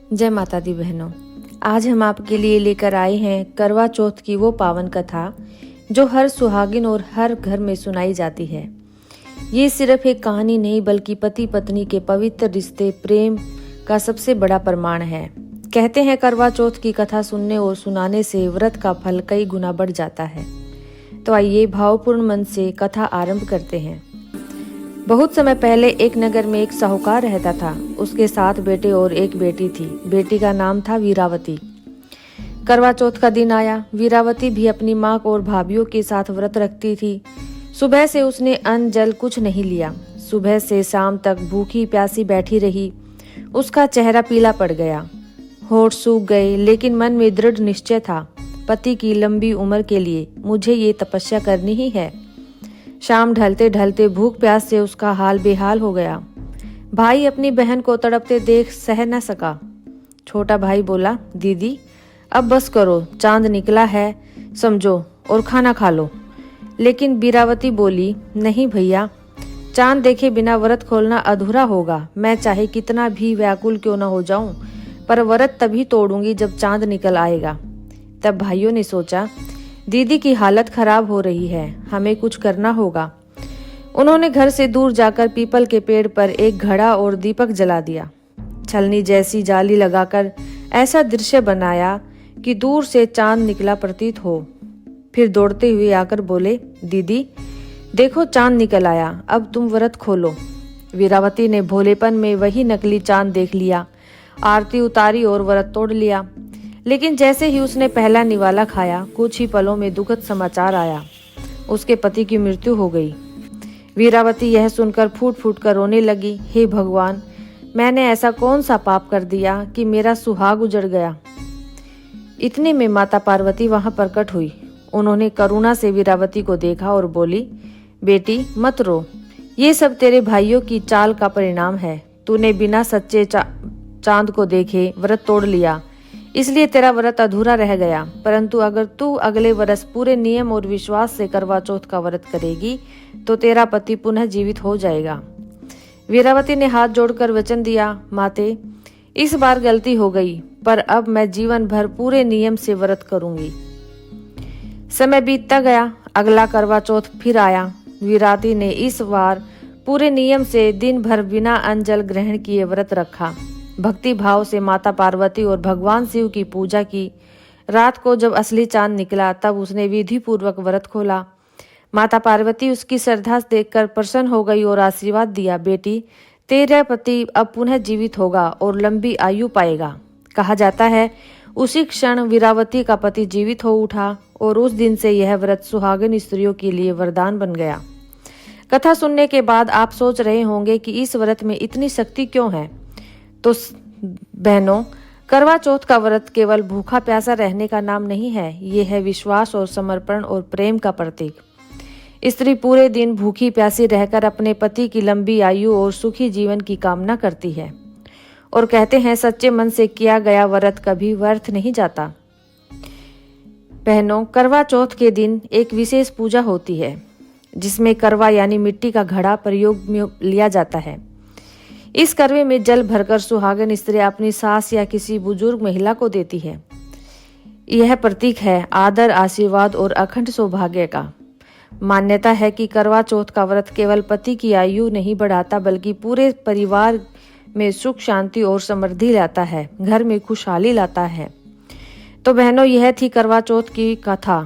जय माता दी बहनों, आज हम आपके लिए लेकर आए हैं करवा चौथ की वो पावन कथा जो हर सुहागिन और हर घर में सुनाई जाती है। ये सिर्फ एक कहानी नहीं बल्कि पति पत्नी के पवित्र रिश्ते प्रेम का सबसे बड़ा प्रमाण है। कहते हैं करवा चौथ की कथा सुनने और सुनाने से व्रत का फल कई गुना बढ़ जाता है। तो आइए भावपूर्ण मन से कथा आरंभ करते हैं। बहुत समय पहले एक नगर में एक साहूकार रहता था। उसके 7 बेटे और एक बेटी थी। बेटी का नाम था वीरावती। करवा चौथ का दिन आया। वीरावती भी अपनी माँ और भाभीयों के साथ व्रत रखती थी। सुबह से उसने अन्न जल कुछ नहीं लिया। सुबह से शाम तक भूखी प्यासी बैठी रही। उसका चेहरा पीला पड़ गया, होठ सूख गए, लेकिन मन में दृढ़ निश्चय था, पति की लंबी उम्र के लिए मुझे ये तपस्या करनी ही है। शाम ढलते ढलते भूख प्यास से उसका हाल बेहाल हो गया। भाई अपनी बहन को तड़पते देख सह न सका। छोटा भाई बोला, दीदी अब बस करो, चांद निकला है समझो और खाना खा लो। लेकिन वीरावती बोली, नहीं भैया, चांद देखे बिना व्रत खोलना अधूरा होगा। मैं चाहे कितना भी व्याकुल क्यों न हो जाऊं, पर व्रत तभी तोड़ूंगी जब चांद निकल आएगा। तब भाइयों ने सोचा, दीदी की हालत खराब हो रही है, हमें कुछ करना होगा। उन्होंने घर से दूर जाकर पीपल के पेड़ पर एक घड़ा और दीपक जला दिया। छलनी जैसी जाली लगाकर ऐसा दृश्य बनाया कि दूर से चांद निकला प्रतीत हो। फिर दौड़ते हुए आकर बोले, दीदी देखो चांद निकल आया, अब तुम व्रत खोलो। वीरावती ने भोलेपन में वही नकली चांद देख लिया, आरती उतारी और व्रत तोड़ लिया। लेकिन जैसे ही उसने पहला निवाला खाया, कुछ ही पलों में दुखद समाचार आया, उसके पति की मृत्यु हो गई। वीरावती यह सुनकर फूट फूट कर रोने लगी। हे भगवान, मैंने ऐसा कौन सा पाप कर दिया कि मेरा सुहाग उजड़ गया। इतने में माता पार्वती वहां प्रकट हुई। उन्होंने करुणा से वीरावती को देखा और बोली, बेटी मत रो, ये सब तेरे भाइयों की चाल का परिणाम है। तूने बिना सच्चे चांद को देखे व्रत तोड़ लिया, इसलिए तेरा व्रत अधूरा रह गया। परंतु अगर तू अगले वर्ष पूरे नियम और विश्वास से करवा चौथ का व्रत करेगी तो तेरा पति पुनः जीवित हो जाएगा। वीरावती ने हाथ जोड़कर वचन दिया, माते इस बार गलती हो गई, पर अब मैं जीवन भर पूरे नियम से व्रत करूंगी। समय बीतता गया। अगला करवा चौथ फिर आया। वीरावती ने इस बार पूरे नियम से दिन भर बिना अन्न जल ग्रहण किए व्रत रखा। भक्ति भाव से माता पार्वती और भगवान शिव की पूजा की। रात को जब असली चांद निकला तब उसने विधि पूर्वक व्रत खोला। माता पार्वती उसकी श्रद्धा देखकर प्रसन्न हो गई और आशीर्वाद दिया, बेटी तेरा पति अब पुनः जीवित होगा और लंबी आयु पाएगा। कहा जाता है उसी क्षण वीरावती का पति जीवित हो उठा और उस दिन से यह व्रत सुहागिन स्त्रियों के लिए वरदान बन गया। कथा सुनने के बाद आप सोच रहे होंगे कि इस व्रत में इतनी शक्ति क्यों है। तो बहनों, करवा चौथ का व्रत केवल भूखा प्यासा रहने का नाम नहीं है, ये है विश्वास और समर्पण और प्रेम का प्रतीक। स्त्री पूरे दिन भूखी प्यासी रहकर अपने पति की लंबी आयु और सुखी जीवन की कामना करती है। और कहते हैं सच्चे मन से किया गया व्रत कभी व्यर्थ नहीं जाता। बहनों, करवा चौथ के दिन एक विशेष पूजा होती है जिसमें करवा यानी मिट्टी का घड़ा प्रयोग में लिया जाता है। इस करवे में जल भरकर सुहागिन स्त्री अपनी सास या किसी बुजुर्ग महिला को देती है। यह प्रतीक है आदर, आशीर्वाद और अखंड सौभाग्य का। मान्यता है कि करवा चौथ का व्रत केवल पति की आयु नहीं बढ़ाता बल्कि पूरे परिवार में सुख शांति और समृद्धि लाता है, घर में खुशहाली लाता है। तो बहनों, यह थी करवा चौथ की कथा।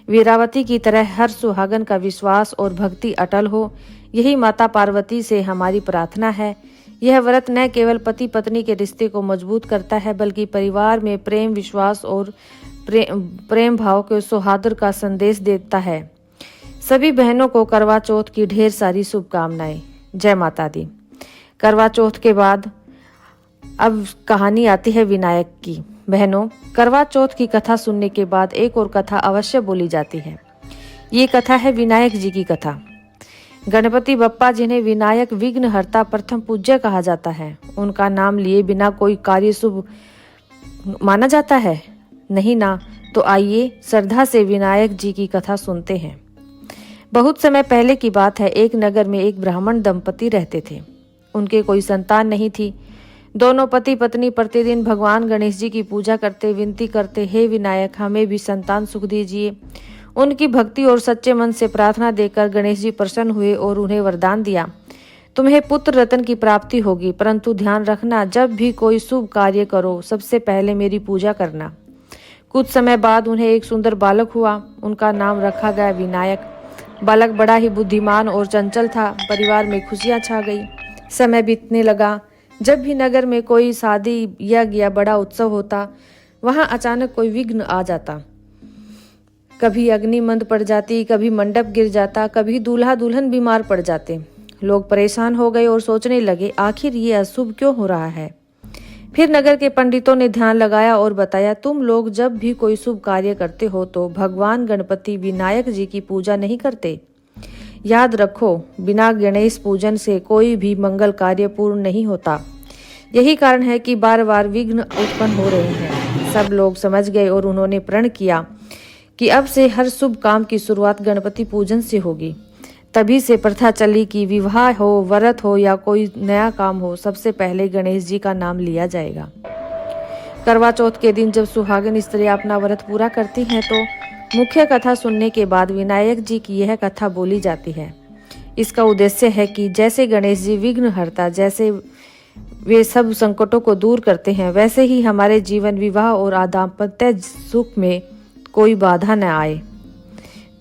वीरावती की तरह हर सुहागन का विश्वास और भक्ति अटल हो, यही माता पार्वती से हमारी प्रार्थना है। यह व्रत न केवल पति पत्नी के रिश्ते को मजबूत करता है बल्कि परिवार में प्रेम, विश्वास और प्रेम भाव के सौहार्द का संदेश देता है। सभी बहनों को करवा चौथ की ढेर सारी शुभकामनाएं। जय माता दी। करवा चौथ के बाद अब कहानी आती है विनायक की। बहनों, करवा चौथ की कथा सुनने के बाद एक और कथा अवश्य बोली जाती है। ये कथा है विनायक जी की कथा। गणपति बप्पा, जिन्हें विनायक विघ्नहर्ता प्रथम पूज्य कहा जाता है, उनका नाम लिए बिना कोई कार्य शुभ माना जाता है? नहीं ना। तो आइए श्रद्धा से विनायक जी की कथा सुनते हैं। बहुत समय पहले की बात है। एक नगर में एक ब्राह्मण दंपति रहते थे। उनके कोई संतान नहीं थी। दोनों पति पत्नी प्रतिदिन भगवान गणेश जी की पूजा करते, विनती करते, हे विनायक हमें भी संतान सुख दीजिए। उनकी भक्ति और सच्चे मन से प्रार्थना देकर गणेश जी प्रसन्न हुए और उन्हें वरदान दिया, तुम्हें पुत्र रत्न की प्राप्ति होगी, परंतु ध्यान रखना जब भी कोई शुभ कार्य करो सबसे पहले मेरी पूजा करना। कुछ समय बाद उन्हें एक सुंदर बालक हुआ। उनका नाम रखा गया विनायक। बालक बड़ा ही बुद्धिमान और चंचल था। परिवार में खुशियां छा गई। समय बीतने लगा। जब भी नगर में कोई शादी या बड़ा उत्सव होता, वहां अचानक कोई विघ्न आ जाता। कभी अग्नि मंद पड़ जाती, कभी मंडप गिर जाता, कभी दूल्हा दुल्हन बीमार पड़ जाते। लोग परेशान हो गए और सोचने लगे, आखिर ये अशुभ क्यों हो रहा है। फिर नगर के पंडितों ने ध्यान लगाया और बताया, तुम लोग जब भी कोई शुभ कार्य करते हो तो भगवान गणपति विनायक जी की पूजा नहीं करते। याद रखो, बिना गणेश पूजन से कोई भी मंगल कार्य पूर्ण नहीं होता। यही कारण है कि बार बार विघ्न उत्पन्न हो रहे हैं। सब लोग समझ गए और उन्होंने प्रण किया कि अब से हर शुभ काम की शुरुआत गणपति पूजन से होगी। तभी से प्रथा चली कि विवाह हो, व्रत हो या कोई नया काम हो, सबसे पहले गणेश जी का नाम लिया जाएगा। करवा चौथ के दिन जब सुहागिन स्त्रियां अपना व्रत पूरा करती हैं तो मुख्य कथा सुनने के बाद विनायक जी की यह कथा बोली जाती है। इसका उद्देश्य है कि जैसे गणेश जी विघ्नहर्ता, जैसे वे सब संकटों को दूर करते हैं, वैसे ही हमारे जीवन, विवाह और दाम्पत्य सुख में कोई बाधा न आए।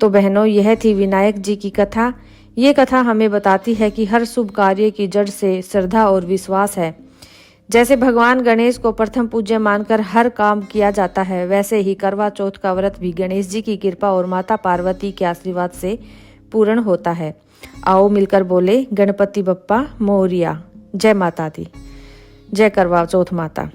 तो बहनों, यह थी विनायक जी की कथा। ये कथा हमें बताती है कि हर शुभ कार्य की जड़ से श्रद्धा और विश्वास है। जैसे भगवान गणेश को प्रथम पूज्य मानकर हर काम किया जाता है, वैसे ही करवा चौथ का व्रत भी गणेश जी की कृपा और माता पार्वती के आशीर्वाद से पूर्ण होता है। आओ मिलकर बोले, गणपति बप्पा मोरिया। जय माता दी। जय करवा चौथ माता।